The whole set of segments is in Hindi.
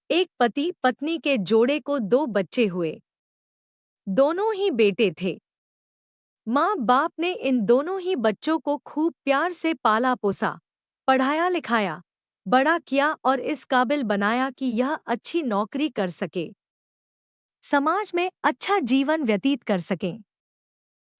एक पति पत्नी के जोड़े को दो बच्चे हुए। दोनों ही बेटे थे। माँ बाप ने इन दोनों ही बच्चों को खूब प्यार से पाला पोसा, पढ़ाया लिखाया, बड़ा किया और इस काबिल बनाया कि यह अच्छी नौकरी कर सके, समाज में अच्छा जीवन व्यतीत कर सकें।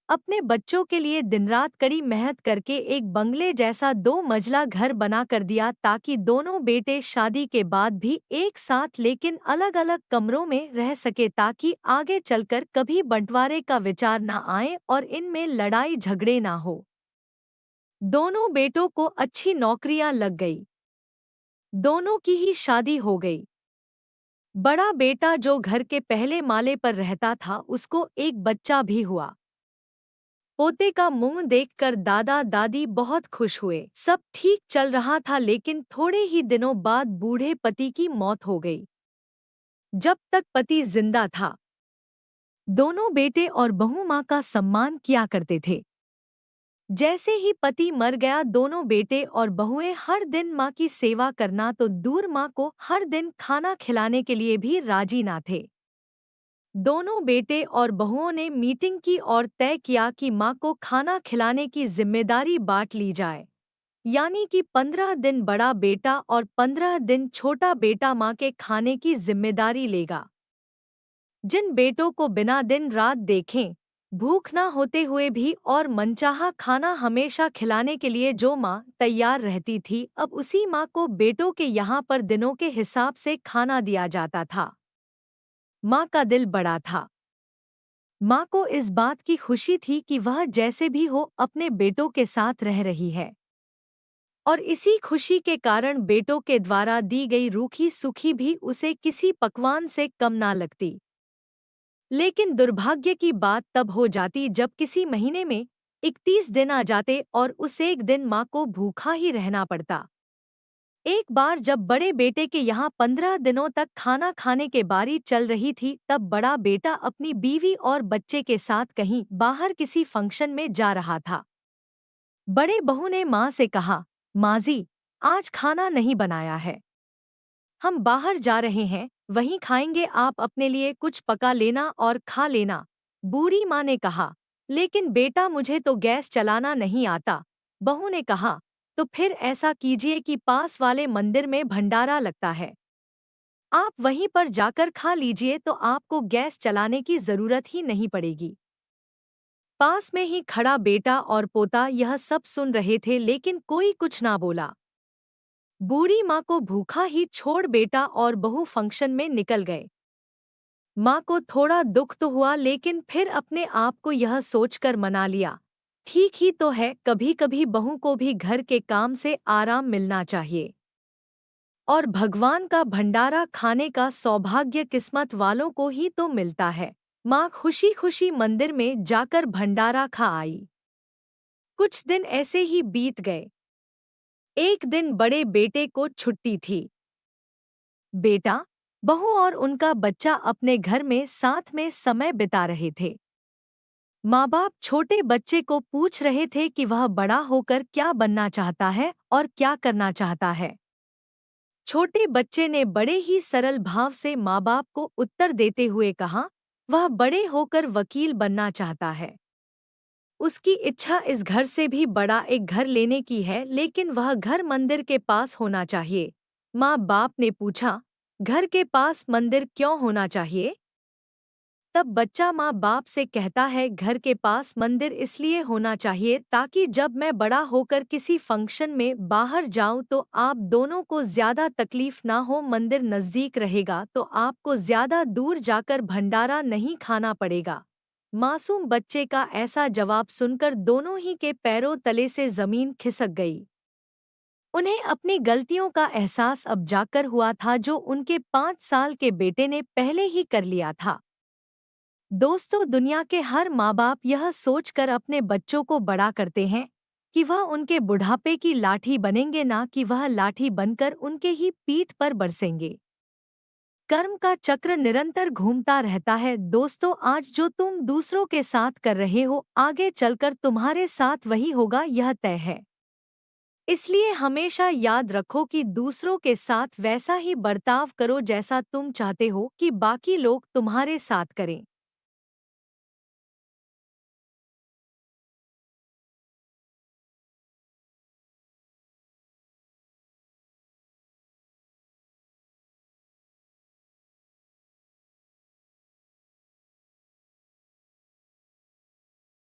अपने बच्चों के लिए दिनरात कड़ी मेहनत करके एक बंगले जैसा 2 मंजिला घर बना कर दिया ताकि दोनों बेटे शादी के बाद भी एक साथ लेकिन अलग अलग कमरों में रह सके ताकि आगे चलकर कभी बंटवारे का विचार न आए और इनमें लड़ाई झगड़े ना हो। दोनों बेटों को अच्छी नौकरियां लग गई। दोनों की ही शादी हो गई। बड़ा बेटा जो घर के पहले माले पर रहता था उसको एक बच्चा भी हुआ। पोते का मुंह देखकर दादा दादी बहुत खुश हुए। सब ठीक चल रहा था लेकिन थोड़े ही दिनों बाद बूढ़े पति की मौत हो गई। जब तक पति जिंदा था दोनों बेटे और बहू माँ का सम्मान किया करते थे। जैसे ही पति मर गया दोनों बेटे और बहुएं हर दिन माँ की सेवा करना तो दूर माँ को हर दिन खाना खिलाने के लिए भी राजी ना थे। दोनों बेटे और बहुओं ने मीटिंग की और तय किया कि माँ को खाना खिलाने की जिम्मेदारी बांट ली जाए, यानी कि 15 दिन बड़ा बेटा और 15 दिन छोटा बेटा माँ के खाने की जिम्मेदारी लेगा। जिन बेटों को बिना दिन रात देखें भूख ना होते हुए भी और मनचाहा खाना हमेशा खिलाने के लिए जो माँ तैयार रहती थी, अब उसी माँ को बेटों के यहाँ पर दिनों के हिसाब से खाना दिया जाता था। माँ का दिल बड़ा था। माँ को इस बात की खुशी थी कि वह जैसे भी हो अपने बेटों के साथ रह रही है और इसी खुशी के कारण बेटों के द्वारा दी गई रूखी सूखी भी उसे किसी पकवान से कम ना लगती। लेकिन दुर्भाग्य की बात तब हो जाती जब किसी महीने में 31 दिन आ जाते और उस एक दिन माँ को भूखा ही रहना पड़ता। एक बार जब बड़े बेटे के यहाँ 15 दिनों तक खाना खाने के बारी चल रही थी तब बड़ा बेटा अपनी बीवी और बच्चे के साथ कहीं बाहर किसी फंक्शन में जा रहा था। बड़े बहू ने माँ से कहा, माँ जी, आज खाना नहीं बनाया है, हम बाहर जा रहे हैं, वहीं खाएंगे, आप अपने लिए कुछ पका लेना और खा लेना। बूढ़ी माँ ने कहा, लेकिन बेटा मुझे तो गैस चलाना नहीं आता। बहू ने कहा, तो फिर ऐसा कीजिए कि पास वाले मंदिर में भंडारा लगता है, आप वहीं पर जाकर खा लीजिए तो आपको गैस चलाने की जरूरत ही नहीं पड़ेगी। पास में ही खड़ा बेटा और पोता यह सब सुन रहे थे लेकिन कोई कुछ ना बोला। बूढ़ी माँ को भूखा ही छोड़ बेटा और बहू फंक्शन में निकल गए। माँ को थोड़ा दुख तो हुआ लेकिन फिर अपने आप को यह सोचकर मना लिया, ठीक ही तो है, कभी कभी बहू को भी घर के काम से आराम मिलना चाहिए और भगवान का भंडारा खाने का सौभाग्य किस्मत वालों को ही तो मिलता है। माँ खुशी खुशी मंदिर में जाकर भंडारा खा आई। कुछ दिन ऐसे ही बीत गए। एक दिन बड़े बेटे को छुट्टी थी। बेटा, बहू और उनका बच्चा अपने घर में साथ में समय बिता रहे थे। माँ बाप छोटे बच्चे को पूछ रहे थे कि वह बड़ा होकर क्या बनना चाहता है और क्या करना चाहता है। छोटे बच्चे ने बड़े ही सरल भाव से माँ बाप को उत्तर देते हुए कहा, वह बड़े होकर वकील बनना चाहता है। उसकी इच्छा इस घर से भी बड़ा एक घर लेने की है लेकिन वह घर मंदिर के पास होना चाहिए। माँ बाप ने पूछा, घर के पास मंदिर क्यों होना चाहिए? तब बच्चा माँ बाप से कहता है, घर के पास मंदिर इसलिए होना चाहिए ताकि जब मैं बड़ा होकर किसी फंक्शन में बाहर जाऊं तो आप दोनों को ज्यादा तकलीफ ना हो, मंदिर नजदीक रहेगा तो आपको ज्यादा दूर जाकर भंडारा नहीं खाना पड़ेगा। मासूम बच्चे का ऐसा जवाब सुनकर दोनों ही के पैरों तले से जमीन खिसक गई। उन्हें अपनी गलतियों का एहसास अब जाकर हुआ था जो उनके 5 साल के बेटे ने पहले ही कर लिया था। दोस्तों, दुनिया के हर माँ बाप यह सोचकर अपने बच्चों को बड़ा करते हैं कि वह उनके बुढ़ापे की लाठी बनेंगे, ना कि वह लाठी बनकर उनके ही पीठ पर बरसेंगे। कर्म का चक्र निरंतर घूमता रहता है। दोस्तों, आज जो तुम दूसरों के साथ कर रहे हो आगे चलकर तुम्हारे साथ वही होगा, यह तय है। इसलिए हमेशा याद रखो कि दूसरों के साथ वैसा ही बर्ताव करो जैसा तुम चाहते हो कि बाकी लोग तुम्हारे साथ करें।